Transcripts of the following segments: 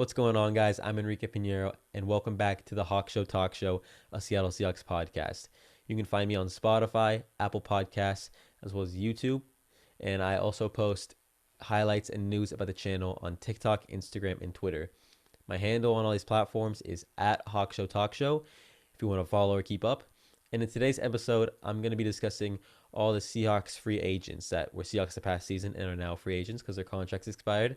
What's going on, guys? I'm Enrique Pinheiro, and welcome back to the Hawk Show Talk Show, a Seattle Seahawks podcast. You can find me on Spotify, Apple Podcasts, as well as YouTube, and I also post highlights and news about the channel on TikTok, Instagram, and Twitter. My handle on all these platforms is at Hawk Show Talk Show if you want to follow or keep up. And in today's episode, I'm going to be discussing all the Seahawks free agents that were Seahawks the past season and are now free agents because their contracts expired.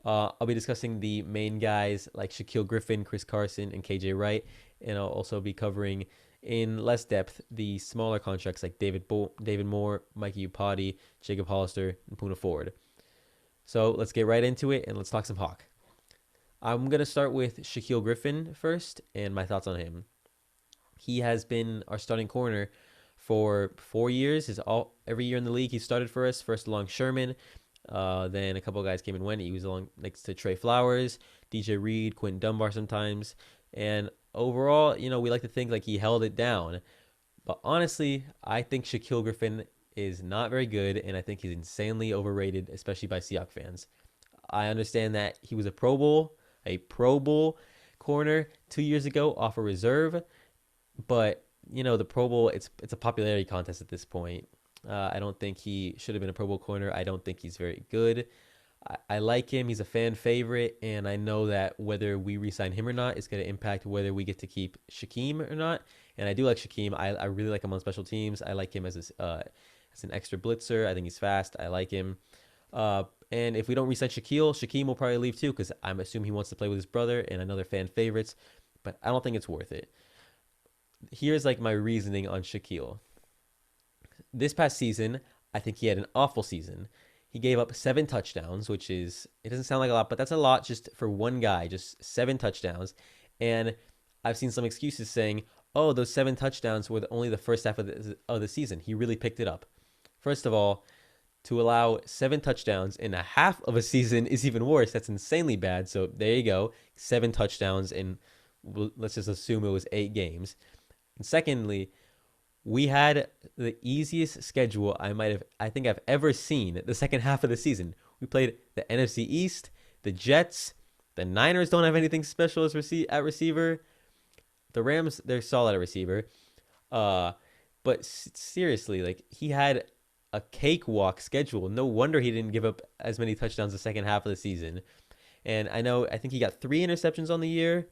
I'll be discussing the main guys like Shaquill Griffin, Chris Carson, and KJ Wright, and I'll also be covering in less depth the smaller contracts like David Moore, Mikey Upati, Jacob Hollister, and Poona Ford. So let's get right into it and let's talk some Hawk. I'm gonna start with Shaquill Griffin first and my thoughts on him. He has been our starting corner for 4 years. Every year in the league he started for us. First along Sherman. Then a couple of guys came and went. He was along next to Trey Flowers, DJ Reed, Quentin Dunbar sometimes. And overall, we like to think like he held it down. But honestly, I think Shaquill Griffin is not very good, and I think he's insanely overrated, especially by Seahawks fans. I understand that he was a Pro Bowl corner 2 years ago off a reserve. But, the Pro Bowl, it's a popularity contest at this point. I don't think he should have been a Pro Bowl corner. I don't think he's very good. I like him. He's a fan favorite, and I know that whether we re-sign him or not is going to impact whether we get to keep Shaquem or not. And I do like Shaquem. I really like him on special teams. I like him as an extra blitzer. I think he's fast. I like him. And if we don't re-sign Shaquem will probably leave too because I'm assuming he wants to play with his brother and another fan favorites. But I don't think it's worth it. Here's like my reasoning on Shaquill. This past season, I think he had an awful season. He gave up 7 touchdowns, which it doesn't sound like a lot, but that's a lot just for one guy, just 7 touchdowns. And I've seen some excuses saying, oh, those 7 touchdowns were only the first half of the season. He really picked it up. First of all, to allow 7 touchdowns in a half of a season is even worse. That's insanely bad. So there you go. 7 touchdowns in, let's just assume it was 8 games. And secondly, we had the easiest schedule I think I've ever seen the second half of the season. We played the NFC East, the Jets, the Niners don't have anything special at receiver. The Rams, they're solid at receiver. But seriously, like he had a cakewalk schedule. No wonder he didn't give up as many touchdowns the second half of the season. And I think he got 3 interceptions on the year.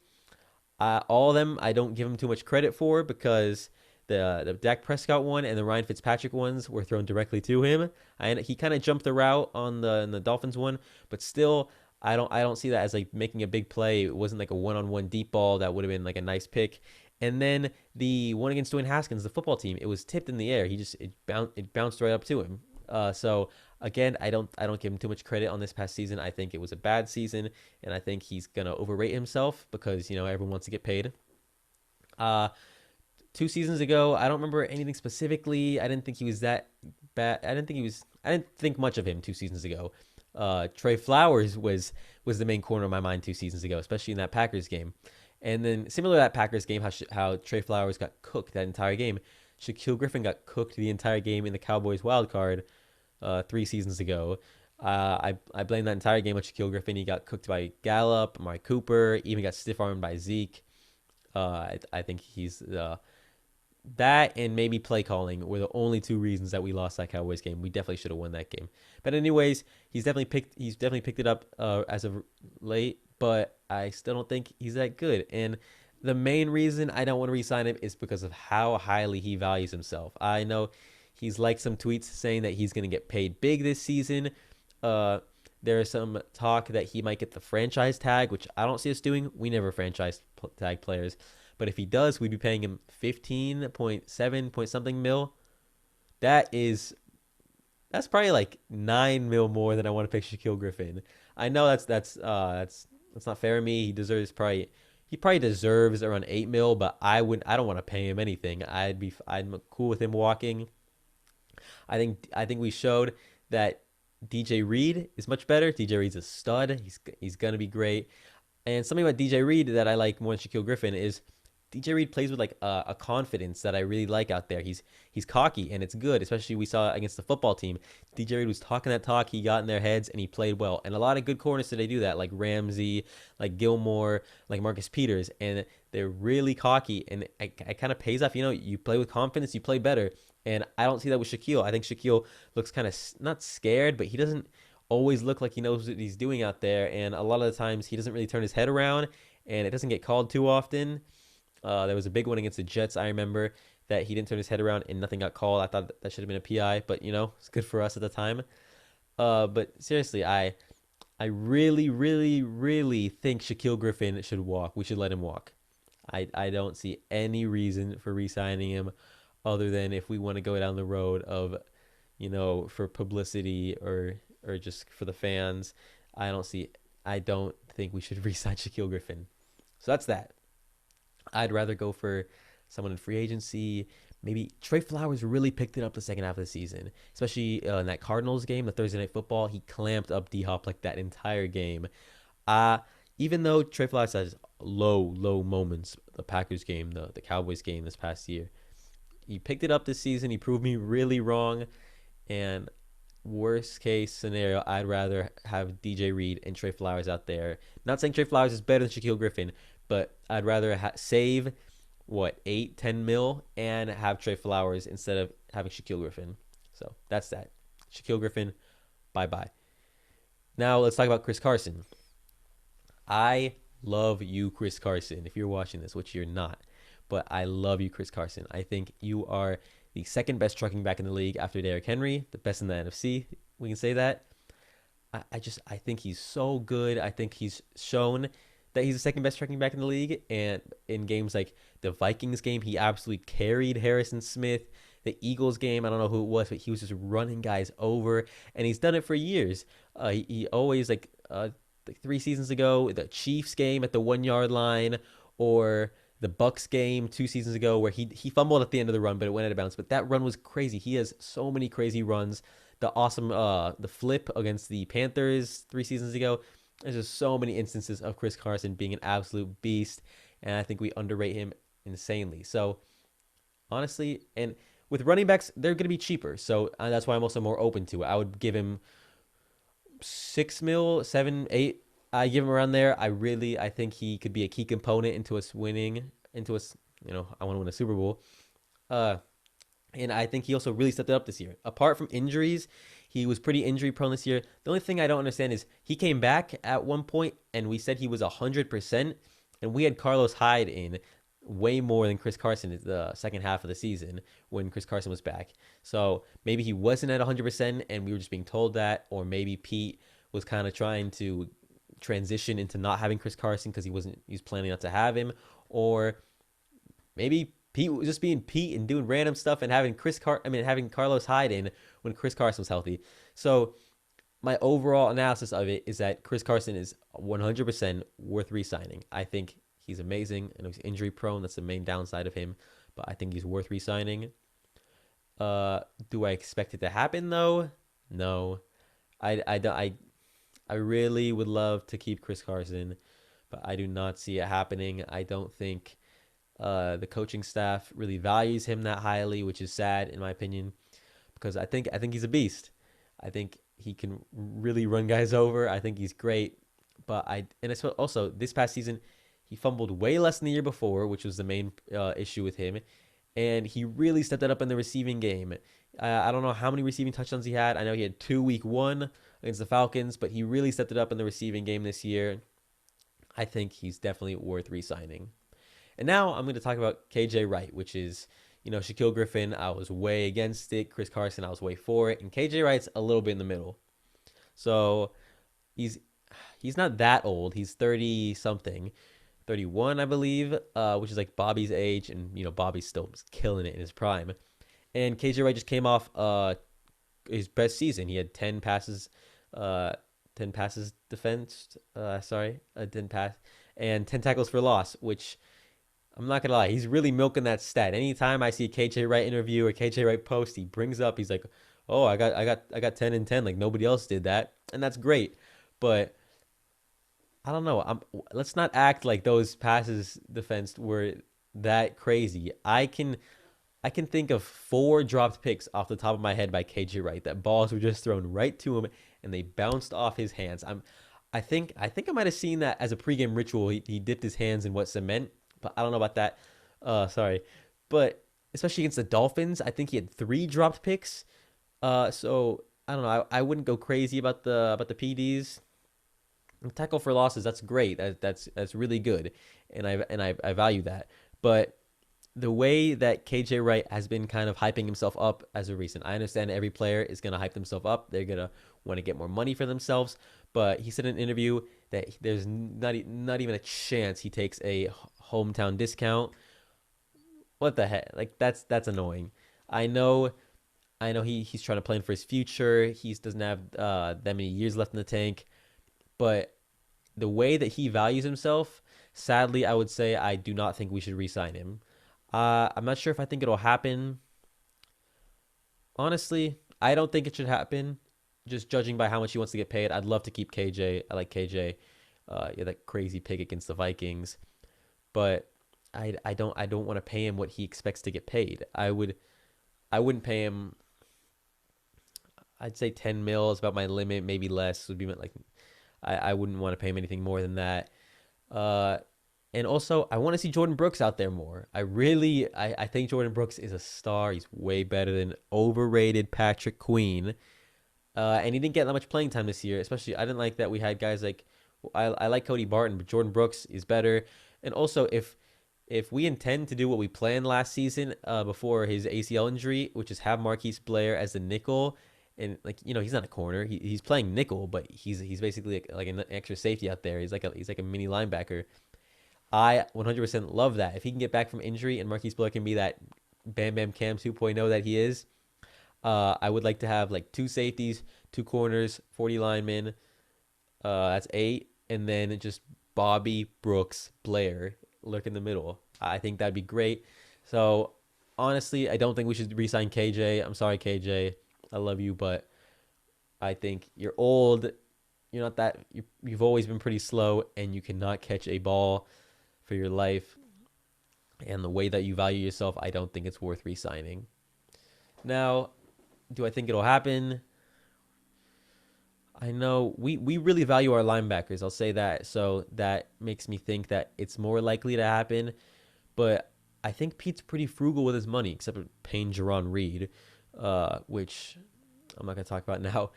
All of them I don't give him too much credit for because the Dak Prescott one and the Ryan Fitzpatrick ones were thrown directly to him. He kind of jumped the route on the Dolphins one, but still I don't see that as like making a big play. It wasn't like a one-on-one deep ball that would have been like a nice pick. And then the one against Dwayne Haskins, the football team, it was tipped in the air. It bounced right up to him. So again, I don't give him too much credit on this past season. I think it was a bad season, and I think he's gonna overrate himself because everyone wants to get paid. 2 seasons ago, I don't remember anything specifically. I didn't think he was that bad. I didn't think much of him 2 seasons ago. Trey Flowers was the main corner of my mind 2 seasons ago, especially in that Packers game. And then similar to that Packers game, how Trey Flowers got cooked that entire game, Shaquill Griffin got cooked the entire game in the Cowboys wild card 3 seasons ago. I blame that entire game on Shaquill Griffin. He got cooked by Gallup, Amari Cooper, even got stiff-armed by Zeke. I think he's that and maybe play calling were the only 2 reasons that we lost that Cowboys game. We definitely should have won that game. But anyways, he's definitely picked it up as of late, but I still don't think he's that good. And the main reason I don't want to re-sign him is because of how highly he values himself. I know he's liked some tweets saying that he's going to get paid big this season. There is some talk that he might get the franchise tag, which I don't see us doing. We never franchise tag players. But if he does, we'd be paying him 15.7 point something mil. That's probably like 9 mil more than I want to pay Shaquill Griffin. I know that's not fair to me. He probably deserves around 8 mil, but I don't want to pay him anything. I'm cool with him walking. I think we showed that DJ Reed is much better. DJ Reed's a stud. He's gonna be great. And something about DJ Reed that I like more than Shaquill Griffin is DJ Reed plays with like a confidence that I really like out there. He's cocky and it's good, especially we saw against the football team. DJ Reed was talking that talk, he got in their heads and he played well. And a lot of good corners today do that, like Ramsey, like Gilmore, like Marcus Peters, and they're really cocky and it kind of pays off. You know, you play with confidence, you play better. And I don't see that with Shaquill. I think Shaquill looks kind of not scared, but he doesn't always look like he knows what he's doing out there. And a lot of the times he doesn't really turn his head around and it doesn't get called too often. There was a big one against the Jets, I remember, that he didn't turn his head around and nothing got called. I thought that should have been a PI, but you know, it's good for us at the time. But seriously, I really, really, really think Shaquill Griffin should walk. We should let him walk. I don't see any reason for re-signing him other than if we want to go down the road of, you know, for publicity or just for the fans. I don't think we should re-sign Shaquill Griffin. So that's that. I'd rather go for someone in free agency. Maybe Trey Flowers really picked it up the second half of the season, especially in that Cardinals game, the Thursday Night Football. He clamped up D Hop like that entire game. Uh, Even though Trey Flowers has low moments, the Packers game, the Cowboys game this past year, he picked it up this season. He proved me really wrong. And worst case scenario, I'd rather have DJ Reed and Trey Flowers out there. Not saying Trey Flowers is better than Shaquill Griffin, but I'd rather save what 8-10 mil and have Trey Flowers instead of having Shaquill Griffin. So that's that. Shaquill Griffin, bye bye. Now let's talk about Chris Carson. I love you, Chris Carson. If you're watching this, which you're not, but I love you, Chris Carson. I think you are the second best trucking back in the league after Derrick Henry, the best in the NFC. We can say that. I think he's so good. I think he's shown that he's the second best trucking back in the league. And in games like the Vikings game, he absolutely carried Harrison Smith. The Eagles game, I don't know who it was, but he was just running guys over. And he's done it for years. He always, like 3 seasons ago, the Chiefs game at the 1 yard line, or the Bucks game 2 seasons ago where he fumbled at the end of the run, but it went out of bounds. But that run was crazy. He has so many crazy runs. The awesome the flip against the Panthers 3 seasons ago. There's just so many instances of Chris Carson being an absolute beast, and I think we underrate him insanely. So honestly, and with running backs, they're going to be cheaper. So that's why I'm also more open to it. I would give him 6 mil, 7, 8. I give him around there. I think he could be a key component into us winning, into us, you know, I want to win a Super Bowl. And I think he also really stepped it up this year. Apart from injuries, he was pretty injury prone this year. The only thing I don't understand is he came back at one point and we said he was 100%, and we had Carlos Hyde in way more than Chris Carson in the second half of the season when Chris Carson was back. So maybe he wasn't at 100% and we were just being told that, or maybe Pete was kind of trying to transition into not having Chris Carson because he was planning not to have him, or maybe Pete was just being Pete and doing random stuff and having having Carlos Hyde in when Chris Carson was healthy. So my overall analysis of it is that Chris Carson is 100% worth re-signing. I think he's amazing, and he's injury prone. That's the main downside of him, but I think he's worth re-signing. Do I expect it to happen though? No. I really would love to keep Chris Carson, but I do not see it happening. I don't think the coaching staff really values him that highly, which is sad in my opinion, because I think he's a beast. I think he can really run guys over. I think he's great, but also this past season he fumbled way less than the year before, which was the main issue with him, and he really stepped it up in the receiving game. I don't know how many receiving touchdowns he had. I know he had 2 week 1 against the Falcons, but he really stepped it up in the receiving game this year. I think he's definitely worth re-signing. And now I'm going to talk about KJ Wright, which is, you know, Shaquill Griffin, I was way against it. Chris Carson, I was way for it. And KJ Wright's a little bit in the middle. So he's not that old. He's 30-something. 31, I believe, which is like Bobby's age. And, you know, Bobby's still killing it in his prime. And KJ Wright just came off his best season. He had 10 passes, 10 passes defensed, 10 pass, and 10 tackles for loss, which I'm not going to lie, he's really milking that stat. Anytime I see a KJ Wright interview or KJ Wright post, he brings up, he's like, oh, I got 10 and 10, like nobody else did that. And that's great. But I don't know. Let's not act like those passes defense were that crazy. I can think of 4 dropped picks off the top of my head by KJ Wright. That balls were just thrown right to him and they bounced off his hands. I think I might have seen that as a pregame ritual. He dipped his hands in what cement, but I don't know about that. Sorry, but especially against the Dolphins, I think he had 3 dropped picks. So I don't know. I wouldn't go crazy about the PDs. Tackle for losses, that's great. That's really good, and I value that. But the way that KJ Wright has been kind of hyping himself up as of recent, I understand every player is gonna hype themselves up. They're gonna want to get more money for themselves. But he said in an interview that there's not even a chance he takes a hometown discount. What the heck? Like that's annoying. I know he's trying to plan for his future. He doesn't have that many years left in the tank. But the way that he values himself, sadly, I would say I do not think we should re-sign him. I'm not sure if I think it'll happen. Honestly, I don't think it should happen. Just judging by how much he wants to get paid, I'd love to keep KJ. I like KJ. Yeah, that crazy pick against the Vikings, but I don't want to pay him what he expects to get paid. I wouldn't pay him. I'd say 10 mil is about my limit. Maybe less would be like I wouldn't want to pay him anything more than that. Uh, and also, I want to see Jordan Brooks out there more. I think Jordan Brooks is a star. He's way better than overrated Patrick Queen. And he didn't get that much playing time this year. Especially, I didn't like that we had guys like I like Cody Barton, but Jordan Brooks is better. And also, if we intend to do what we planned last season before his ACL injury, which is have Marquise Blair as the nickel, and like he's not a corner, he's playing nickel, but he's basically like an extra safety out there. He's like a mini linebacker. I 100% love that. If he can get back from injury and Marquise Blair can be that Bam Bam Cam 2.0 that he is, I would like to have like 2 safeties, 2 corners, 40 linemen. That's 8, and then just Bobby Brooks Blair lurk in the middle. I think that'd be great. So honestly, I don't think we should re-sign KJ. I'm sorry, KJ. I love you, but I think you're old. You're not that. You've always been pretty slow, and you cannot catch a ball for your life. And the way that you value yourself, I don't think it's worth re-signing. Now, do I think it'll happen? I know we really value our linebackers. I'll say that. So that makes me think that it's more likely to happen. But I think Pete's pretty frugal with his money, except for paying Jerron Reed, which I'm not gonna talk about now.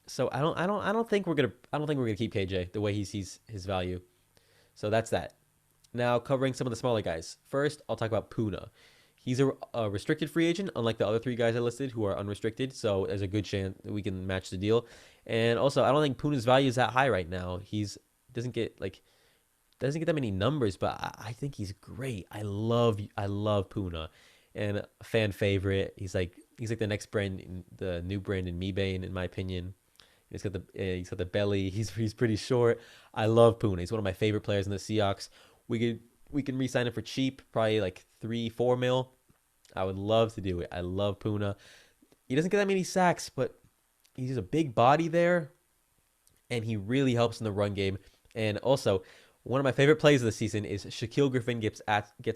So I don't think we're gonna keep KJ the way he sees his value. So that's that. Now covering some of the smaller guys. First, I'll talk about Poona. He's a restricted free agent, unlike the other 3 guys I listed who are unrestricted. So there's a good chance that we can match the deal. And also, I don't think Poona's value is that high right now. He's doesn't get that many numbers, but I think he's great. I love Poona, and a fan favorite. He's like the next brand, the new Brandon Mebane, in my opinion. He's got the belly. He's pretty short. I love Poona. He's one of my favorite players in the Seahawks. We can re-sign him for cheap, probably like 3-4 mil. I would love to do it. I love Poona. He doesn't get that many sacks, but he's a big body there, and he really helps in the run game. And also, one of my favorite plays of the season is Shaquill Griffin gets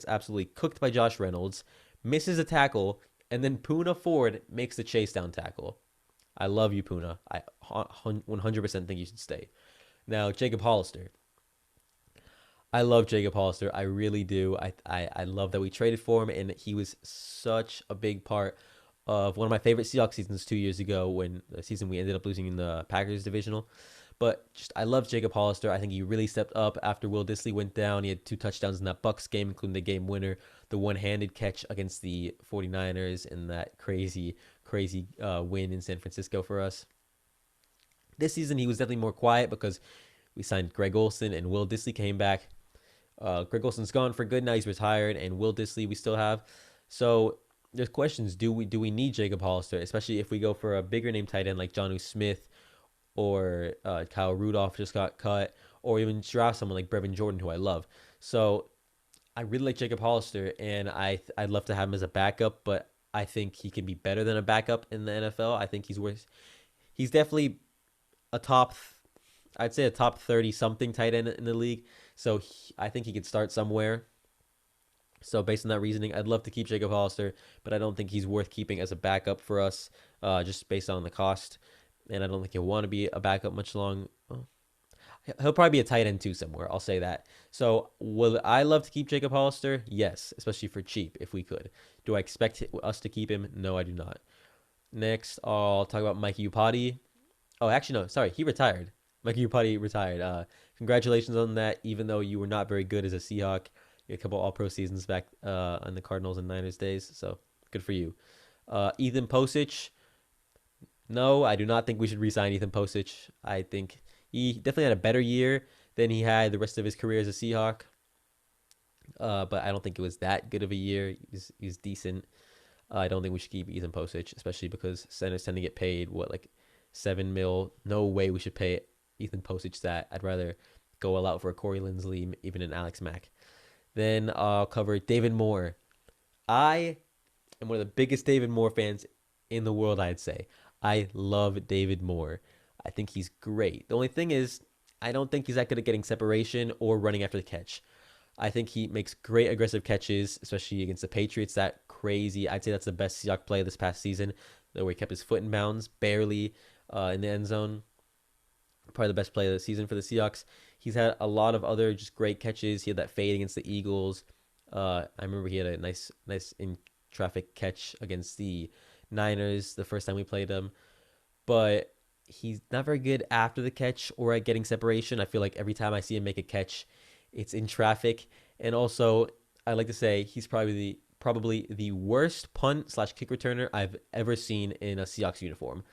absolutely cooked by Josh Reynolds, misses a tackle, and then Poona Ford makes the chase down tackle. I love you, Poona. I 100% think you should stay. Now, Jacob Hollister. I love Jacob Hollister. I really do. I love that we traded for him, and he was such a big part of one of my favorite Seahawks seasons 2 years ago, when the season we ended up losing in the Packers divisional. But just I love Jacob Hollister. I think he really stepped up after Will Dissly went down. He had 2 touchdowns in that Bucks game, including the game winner, the one-handed catch against the 49ers, and that crazy win in San Francisco for us. This season, he was definitely more quiet because we signed Greg Olsen and Will Dissly came back. Greg Olsen's gone for good now. He's retired, and Will Dissly we still have. So there's questions. Do we need Jacob Hollister, especially if we go for a bigger name tight end like Jonnu Smith, or Kyle Rudolph just got cut, or even draft someone like Brevin Jordan, who I love. So I really like Jacob Hollister, and I'd love to have him as a backup, but I think he can be better than a backup in the NFL. I think he's definitely a top, I'd say a top 30 something tight end in the league. So I think he could start somewhere. So based on that reasoning, I'd love to keep Jacob Hollister, but I don't think he's worth keeping as a backup for us, just based on the cost. And I don't think he'll want to be a backup much long. Well, he'll probably be a tight end too somewhere. I'll say that. So will I love to keep Jacob Hollister? Yes, especially for cheap if we could. Do I expect us to keep him? No, I do not. Next, I'll talk about Mike Upati. Oh, actually, no. Sorry, he retired. Mike Upati retired. Congratulations on that. Even though you were not very good as a Seahawk, you had a couple All-Pro seasons back on the Cardinals and Niners days. So good for you. Ethan Posich. No, I do not think we should re-sign Ethan Posich. I think he definitely had a better year than he had the rest of his career as a Seahawk. But I don't think it was that good of a year. He's decent. I don't think we should keep Ethan Posich, especially because centers tend to get paid like 7 mil. No way we should pay Ethan Posich that. I'd rather go all out for a Corey Linsley, even an Alex Mack. Then I'll cover David Moore. I am one of the biggest David Moore fans in the world, I'd say. I love David Moore. I think he's great. The only thing is, I don't think he's that good at getting separation or running after the catch. I think he makes great aggressive catches, especially against the Patriots. That crazy. I'd say that's the best Seahawks play this past season, where he kept his foot in bounds, barely in the end zone. Probably the best play of the season for the Seahawks. He's had a lot of other just great catches. He had that fade against the Eagles. I remember he had a nice in traffic catch against the Niners the first time we played him. But he's not very good after the catch or at getting separation. I feel like every time I see him make a catch, it's in traffic. And also, I like to say he's probably the worst punt / kick returner I've ever seen in a Seahawks uniform.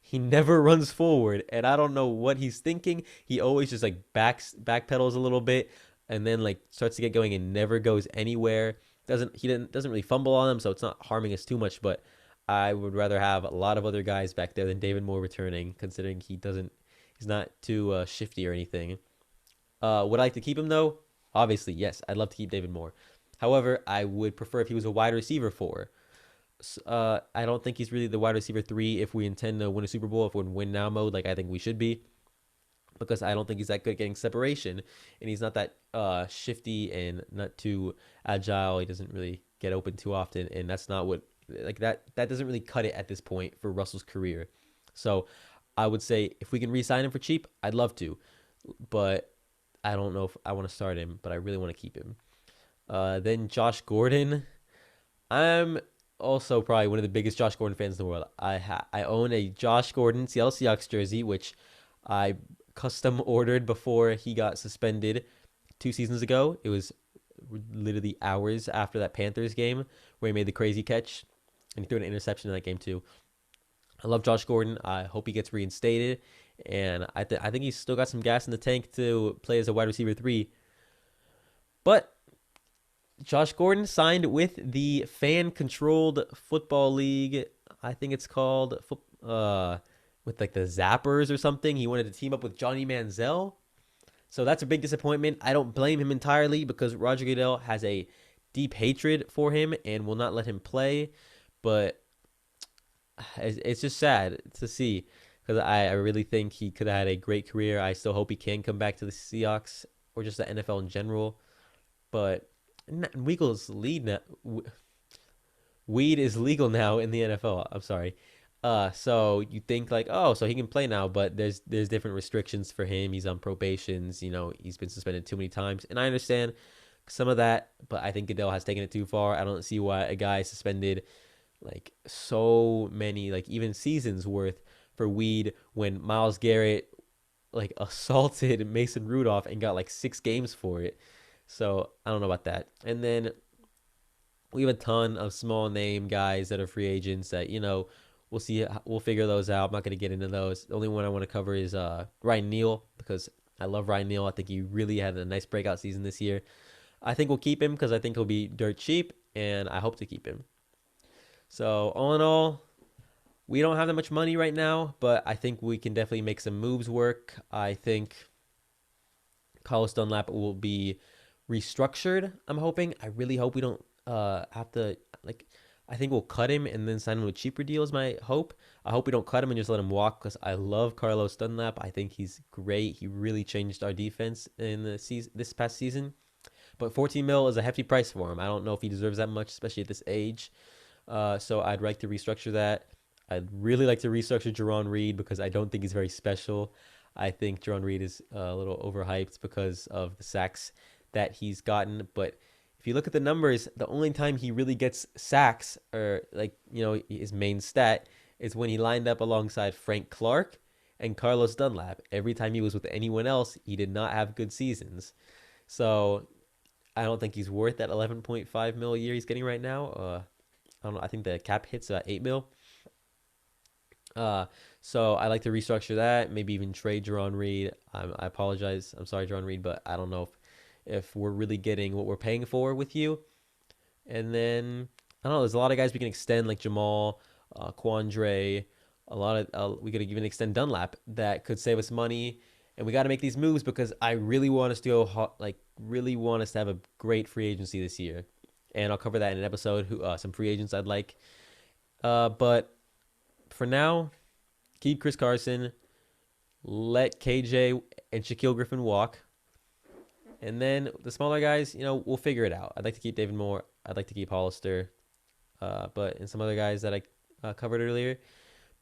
He never runs forward, and I don't know what he's thinking. He always just like backpedals a little bit, and then like starts to get going and never goes anywhere. Doesn't really fumble on them, so it's not harming us too much. But I would rather have a lot of other guys back there than David Moore returning, considering he's not too shifty or anything. Would I like to keep him though? Obviously, yes. I'd love to keep David Moore. However, I would prefer if he was a wide receiver 4. I don't think he's really the wide receiver 3 if we intend to win a Super Bowl, if we're in win now mode, like I think we should be. Because I don't think he's that good at getting separation, and he's not that shifty and not too agile. He doesn't really get open too often, and that's not what that doesn't really cut it at this point for Russell's career. So I would say if we can re-sign him for cheap, I'd love to, but I don't know if I want to start him, but I really want to keep him. Then Josh Gordon. I'm also probably one of the biggest Josh Gordon fans in the world. I own a Josh Gordon Seattle Seahawks jersey, which I custom ordered before he got suspended 2 seasons ago. It was literally hours after that Panthers game where he made the crazy catch, and he threw an interception in that game too. I love Josh Gordon. I hope he gets reinstated, and I think he's still got some gas in the tank to play as a wide receiver 3. But Josh Gordon signed with the fan-controlled football league. I think it's called with like the Zappers or something. He wanted to team up with Johnny Manziel. So that's a big disappointment. I don't blame him entirely because Roger Goodell has a deep hatred for him and will not let him play. But it's just sad to see because I really think he could have had a great career. I still hope he can come back to the Seahawks or just the NFL in general. But weed is legal now in the NFL. I'm sorry. So you think like, oh, so he can play now, but there's different restrictions for him. He's on probations. He's been suspended too many times, and I understand some of that, but I think Goodell has taken it too far. I don't see why a guy suspended like so many, like even seasons worth for weed when Myles Garrett like assaulted Mason Rudolph and got like 6 games for it. So I don't know about that. And then we have a ton of small name guys that are free agents that we'll see. We'll figure those out. I'm not going to get into those. The only one I want to cover is Ryan Neal because I love Ryan Neal. I think he really had a nice breakout season this year. I think we'll keep him because I think he'll be dirt cheap, and I hope to keep him. So all in all, we don't have that much money right now, but I think we can definitely make some moves work. I think Carlos Dunlap will be restructured. I'm hoping. I really hope we don't have to I think we'll cut him and then sign him with cheaper deals. My hope. I hope we don't cut him and just let him walk because I love Carlos Dunlap. I think he's great. He really changed our defense in the season this past season. But 14 mil is a hefty price for him. I don't know if he deserves that much, especially at this age. So I'd like to restructure that. I'd really like to restructure Jerron Reed because I don't think he's very special. I think Jerron Reed is a little overhyped because of the sacks that he's gotten. But if you look at the numbers, the only time he really gets sacks, or like, his main stat, is when he lined up alongside Frank Clark and Carlos Dunlap. Every time he was with anyone else, he did not have good seasons. So I don't think he's worth that 11.5 mil a year he's getting right now. I don't know. I think the cap hits 8 mil. So I like to restructure that. Maybe even trade Jerron Reed. I apologize. I'm sorry, Jerron Reed, but I don't know if we're really getting what we're paying for with you. And then I don't know. There's a lot of guys we can extend, like Jamal, Quandre. A lot of we could even extend Dunlap that could save us money. And we got to make these moves because I really want us to go hot, like really want us to have a great free agency this year. And I'll cover that in an episode. Some free agents I'd like. But for now, keep Chris Carson. Let KJ and Shaquill Griffin walk. And then the smaller guys, we'll figure it out. I'd like to keep David Moore. I'd like to keep Hollister. And some other guys that I covered earlier.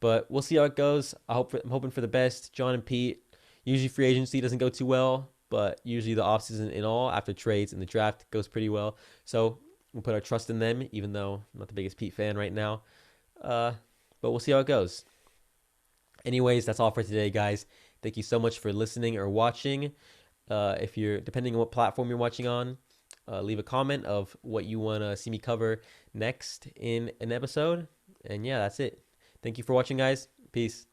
But we'll see how it goes. I'm hoping for the best. John and Pete. Usually free agency doesn't go too well, but usually the offseason in all, after trades and the draft, goes pretty well. So we'll put our trust in them, even though I'm not the biggest Pete fan right now. But we'll see how it goes. Anyways, that's all for today, guys. Thank you so much for listening or watching. If you're, depending on what platform you're watching on, leave a comment of what you want to see me cover next in an episode. And yeah, that's it. Thank you for watching, guys. Peace.